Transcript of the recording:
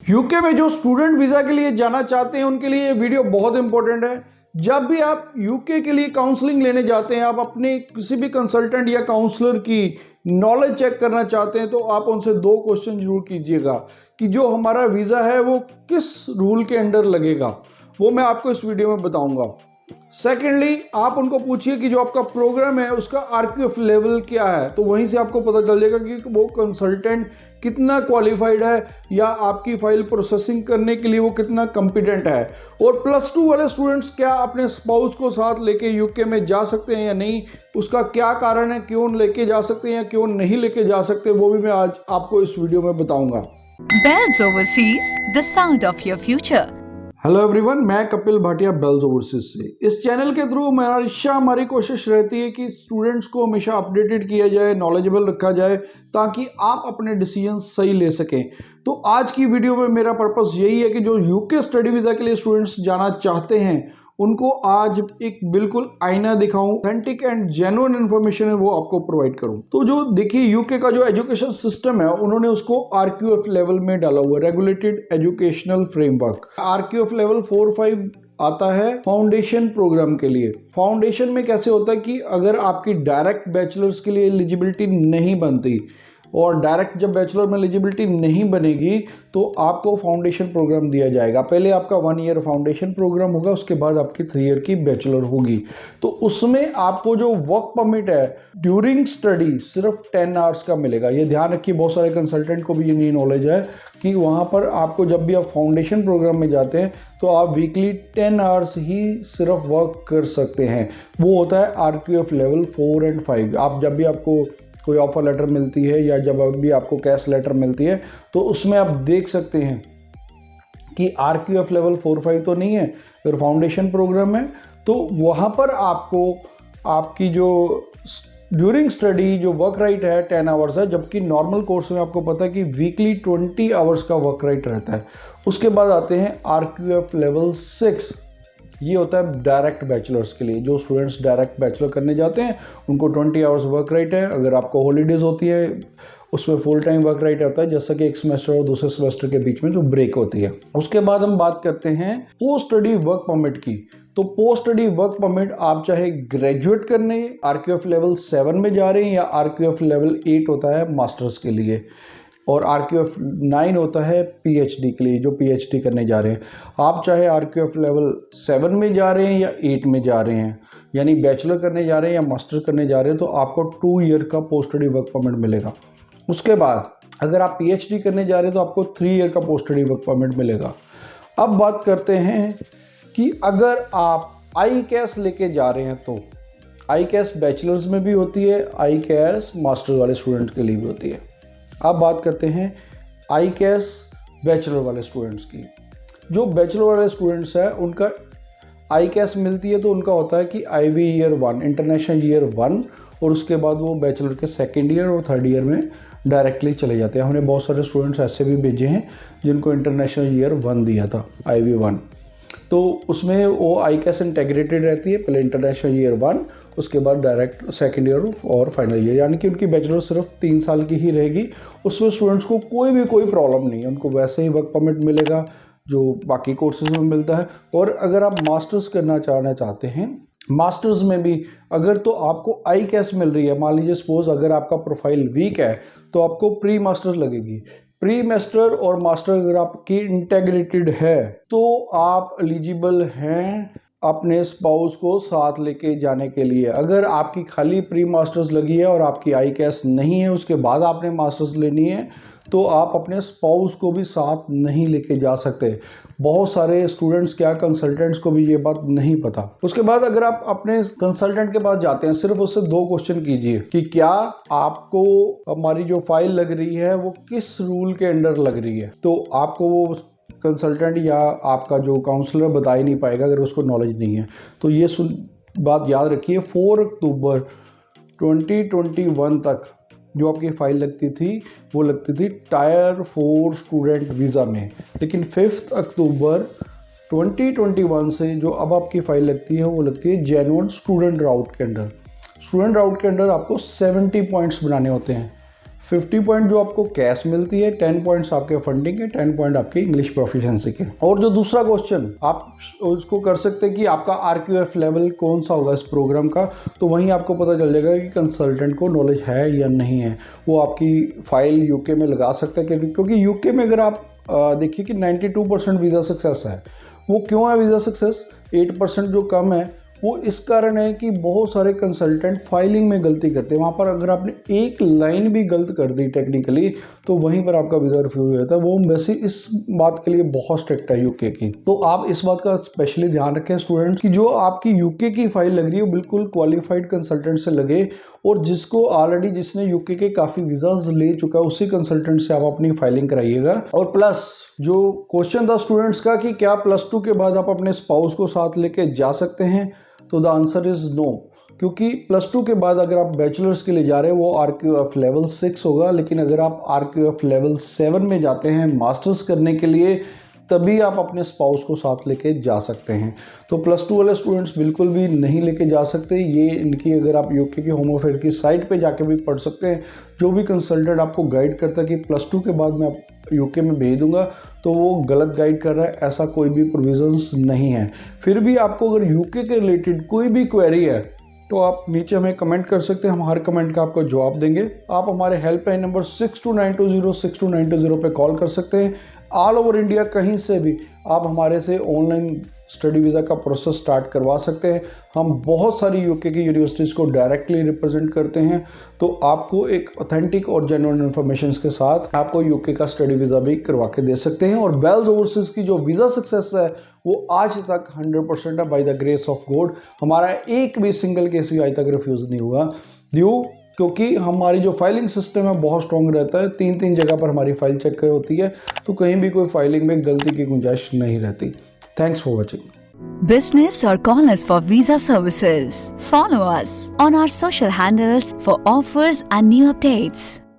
UK में जो student visa के लिए जाना चाहते हैं उनके लिए ये वीडियो बहुत इंपॉर्टेंट है। जब भी आप यूके के लिए काउंसलिंग लेने जाते हैं, आप अपने किसी भी कंसल्टेंट या काउंसलर की नॉलेज चेक करना चाहते हैं, तो आप उनसे दो क्वेश्चन जरूर कीजिएगा कि जो हमारा वीज़ा है वो किस रूल के अंडर लगेगा। वो मैं आपको इस वीडियो में बताऊंगा। सेकेंडली, आप उनको पूछिए कि जो आपका प्रोग्राम है उसका आरक्यूएफ लेवल क्या है, तो वहीं से आपको पता चल जाएगा कि वो कंसल्टेंट कितना क्वालिफाइड है या आपकी फाइल प्रोसेसिंग करने के लिए वो कितना कॉम्पिटेंट है। और +2 वाले स्टूडेंट्स क्या अपने स्पाउस को साथ लेके यूके में जा सकते हैं या नहीं, उसका क्या कारण है, क्यों लेके जा सकते हैं या क्यों नहीं लेके जा सकते, वो भी मैं आज आपको इस वीडियो में बताऊंगा। Bells Overseas, the sound of your future. Hello everyone, मैं कपिल भाटिया बेल्स ओवरसीज से। इस चैनल के थ्रू हमारी कोशिश रहती है कि स्टूडेंट्स को हमेशा अपडेटेड किया जाए, नॉलेजेबल रखा जाए, ताकि आप अपने डिसीजन सही ले सकें। तो आज की वीडियो में मेरा पर्पस यही है कि जो यूके स्टडी वीज़ा के लिए स्टूडेंट्स जाना चाहते हैं उनको आज एक बिल्कुल आईना दिखाऊं, ऑथेंटिक एंड जेन्युइन इन्फॉर्मेशन है वो आपको प्रोवाइड करूं। तो जो देखिए, यूके का जो एजुकेशन सिस्टम है उन्होंने उसको आरक्यूएफ लेवल में डाला हुआ है, रेगुलेटेड एजुकेशनल फ्रेमवर्क। आरक्यूएफ लेवल 4-5 आता है फाउंडेशन प्रोग्राम के लिए। फाउंडेशन में कैसे होता है कि अगर आपकी डायरेक्ट बैचलर्स के लिए एलिजिबिलिटी नहीं बनती और डायरेक्ट जब बैचलर में एलिजिबिलिटी नहीं बनेगी तो आपको फाउंडेशन प्रोग्राम दिया जाएगा। पहले आपका 1 ईयर फाउंडेशन प्रोग्राम होगा, उसके बाद आपकी 3 ईयर की बैचलर होगी। तो उसमें आपको जो वर्क परमिट है ड्यूरिंग स्टडी सिर्फ 10 आवर्स का मिलेगा। ये ध्यान रखिए, बहुत सारे कंसल्टेंट को भी ये नहीं नॉलेज है कि वहाँ पर आपको जब भी आप फाउंडेशन प्रोग्राम में जाते हैं तो आप वीकली 10 आवर्स ही सिर्फ वर्क कर सकते हैं। वो होता है आरक्यूएफ लेवल 4 और 5। आप जब भी आपको कोई ऑफर लेटर मिलती है या जब भी आपको कैश लेटर मिलती है तो उसमें आप देख सकते हैं कि आरक्यूएफ लेवल 4-5 तो नहीं है, अगर फाउंडेशन प्रोग्राम है तो वहाँ पर आपको आपकी जो ड्यूरिंग स्टडी जो वर्क राइट है 10 आवर्स है, जबकि नॉर्मल कोर्स में आपको पता है कि वीकली 20 आवर्स का वर्क राइट रहता है। उसके बाद आते हैं आरक्यूएफ लेवल 6। ये होता है डायरेक्ट बैचलर्स के लिए। जो स्टूडेंट्स डायरेक्ट बैचलर करने जाते हैं उनको 20 आवर्स वर्क राइट है। अगर आपको हॉलीडेज होती है उसमें फुल टाइम वर्क राइट होता है, जैसा कि एक सेमेस्टर और दूसरे सेमेस्टर के बीच में जो ब्रेक होती है। उसके बाद हम बात करते हैं पोस्ट स्टडी वर्क परमिट की। तो पोस्ट स्टडी वर्क परमिट आप चाहे ग्रेजुएट करने आरक्यूएफ लेवल 7 में जा रहे हैं या आरक्यूएफ लेवल 8 होता है मास्टर्स के लिए और आरक्यूएफ 9 होता है पीएचडी के लिए, जो पीएचडी करने जा रहे हैं। आप चाहे आरक्यूएफ लेवल 7 में जा रहे हैं या 8 में जा रहे हैं, यानी बैचलर करने जा रहे हैं या मास्टर करने जा रहे हैं, तो आपको 2 ईयर का पोस्ट स्टडी वर्क परमिट मिलेगा। उसके बाद अगर आप पीएचडी करने जा रहे हैं तो आपको 3 ईयर का पोस्ट स्टडी वर्क परमिट मिलेगा। अब बात करते हैं कि अगर आप आई कैश लेके जा रहे हैं तो आई कैश बैचलर्स में भी होती है, आई कैश मास्टर्स वाले स्टूडेंट के लिए भी होती है। अब बात करते हैं आई कैश बैचलर वाले स्टूडेंट्स की। जो बैचलर वाले स्टूडेंट्स हैं उनका आई कैश मिलती है तो उनका होता है कि आईवी ईयर 1, इंटरनेशनल ईयर 1, और उसके बाद वो बैचलर के 2nd ईयर और 3rd ईयर में डायरेक्टली चले जाते हैं। हमने बहुत सारे स्टूडेंट्स ऐसे भी भेजे हैं जिनको इंटरनेशनल ईयर 1 दिया था, आईवी 1। तो उसमें वो आई कैश इंटेग्रेटेड रहती है, पहले इंटरनेशनल ईयर 1, उसके बाद डायरेक्ट 2nd ईयर और फाइनल ईयर, यानी कि उनकी बैचलर सिर्फ 3 साल की ही रहेगी। उसमें स्टूडेंट्स को कोई प्रॉब्लम नहीं है, उनको वैसे ही वर्क परमिट मिलेगा जो बाकी कोर्सेज में मिलता है। और अगर आप मास्टर्स करना चाहते हैं, मास्टर्स में भी अगर तो आपको आई कैश मिल रही है, मान लीजिए सपोज अगर आपका प्रोफाइल वीक है तो आपको प्री मास्टर्स लगेगी। प्री मास्टर और मास्टर अगर आपकी इंटेग्रेटेड है तो आप एलिजिबल हैं अपने स्पाउस को साथ लेके जाने के लिए। अगर आपकी खाली प्री मास्टर्स लगी है और आपकी आई कैश नहीं है, उसके बाद आपने मास्टर्स लेनी है, तो आप अपने स्पाउस को भी साथ नहीं लेके जा सकते। बहुत सारे स्टूडेंट्स क्या कंसल्टेंट्स को भी ये बात नहीं पता। उसके बाद अगर आप अपने कंसल्टेंट के पास जाते हैं, सिर्फ उससे 2 क्वेश्चन कीजिए कि क्या आपको हमारी जो फाइल लग रही है वो किस रूल के अंडर लग रही है। तो आपको वो कंसल्टेंट या आपका जो काउंसलर बता ही नहीं पाएगा अगर उसको नॉलेज नहीं है। तो ये बात याद रखिए, 4 अक्टूबर 2021 तक जो आपकी फ़ाइल लगती थी वो लगती थी टायर 4 स्टूडेंट वीज़ा में, लेकिन 5 अक्टूबर 2021 से जो अब आपकी फ़ाइल लगती है वो लगती है जेन्युइन स्टूडेंट राउट के अंडर। स्टूडेंट राउट के अंडर आपको 70 पॉइंट्स बनाने होते हैं। 50 पॉइंट जो आपको कैश मिलती है, 10 पॉइंट्स आपके फंडिंग के, 10 पॉइंट आपके इंग्लिश प्रोफिशिएंसी के। और जो दूसरा क्वेश्चन आप उसको कर सकते हैं कि आपका RQF लेवल कौन सा होगा इस प्रोग्राम का, तो वहीं आपको पता चल जाएगा कि कंसल्टेंट को नॉलेज है या नहीं है। वो आपकी फाइल यूके में लगा सकता है, क्योंकि यूके में अगर आप देखिए कि 92% वीज़ा सक्सेस है। वो क्यों है वीज़ा सक्सेस? 8% जो कम है वो इस कारण है कि बहुत सारे कंसल्टेंट फाइलिंग में गलती करते हैं। वहाँ पर अगर आपने एक लाइन भी गलत कर दी टेक्निकली तो वहीं पर आपका वीज़ा रिफ्यूज हो जाता है। वो वैसे इस बात के लिए बहुत स्ट्रिक्ट है यूके की। तो आप इस बात का स्पेशली ध्यान रखें स्टूडेंट्स कि जो आपकी यूके की फाइल लग रही है वो बिल्कुल क्वालिफाइड कंसल्टेंट से लगे, और जिसको ऑलरेडी जिसने यूके के काफ़ी वीज़ाज ले चुका है उसी कंसल्टेंट से आप अपनी फाइलिंग कराइएगा। और प्लस जो क्वेश्चन था स्टूडेंट्स का कि क्या +2 के बाद आप अपने स्पाउस को साथ लेके जा सकते हैं, तो द आंसर इज़ नो। क्योंकि +2 के बाद अगर आप बैचलर्स के लिए जा रहे हैं वो RQF लेवल 6 होगा, लेकिन अगर आप RQF लेवल 7 में जाते हैं मास्टर्स करने के लिए तभी आप अपने स्पाउस को साथ लेके जा सकते हैं। तो +2 वाले स्टूडेंट्स बिल्कुल भी नहीं लेके जा सकते। ये इनकी अगर आप यूके की होम अफेयर की साइट पे जाके भी पढ़ सकते हैं। जो भी कंसल्टेंट आपको गाइड करता है कि +2 के बाद मैं यूके में भेज दूंगा, तो वो गलत गाइड कर रहा है। ऐसा कोई भी प्रोविजंस नहीं है। फिर भी आपको अगर यूके के रिलेटेड कोई भी क्वेरी है तो आप नीचे हमें कमेंट कर सकते हैं, हम हर कमेंट का आपको जवाब देंगे। आप हमारे हेल्पलाइन नंबर 6292062920 पे कॉल कर सकते हैं। ऑल ओवर इंडिया कहीं से भी आप हमारे से ऑनलाइन स्टडी वीज़ा का प्रोसेस स्टार्ट करवा सकते हैं। हम बहुत सारी यूके की यूनिवर्सिटीज़ को डायरेक्टली रिप्रेजेंट करते हैं, तो आपको एक ऑथेंटिक और जेन्युइन इन्फॉर्मेशन के साथ आपको यूके का स्टडी वीज़ा भी करवा के दे सकते हैं। और बेल्स ओवरसीज़ की जो वीज़ा सक्सेस है वो आज तक 100% है by the grace of God. हमारा एक भी सिंगल केस भी आज तक रिफ्यूज़ नहीं हुआ, क्योंकि हमारी जो फाइलिंग सिस्टम है बहुत स्ट्रॉन्ग रहता है। 3 जगह पर हमारी फाइल चेक होती है, तो कहीं भी कोई फाइलिंग में गलती की गुंजाइश नहीं रहती। Thanks for watching. Business or call us for visa services. Follow us on our social handles for offers and new updates.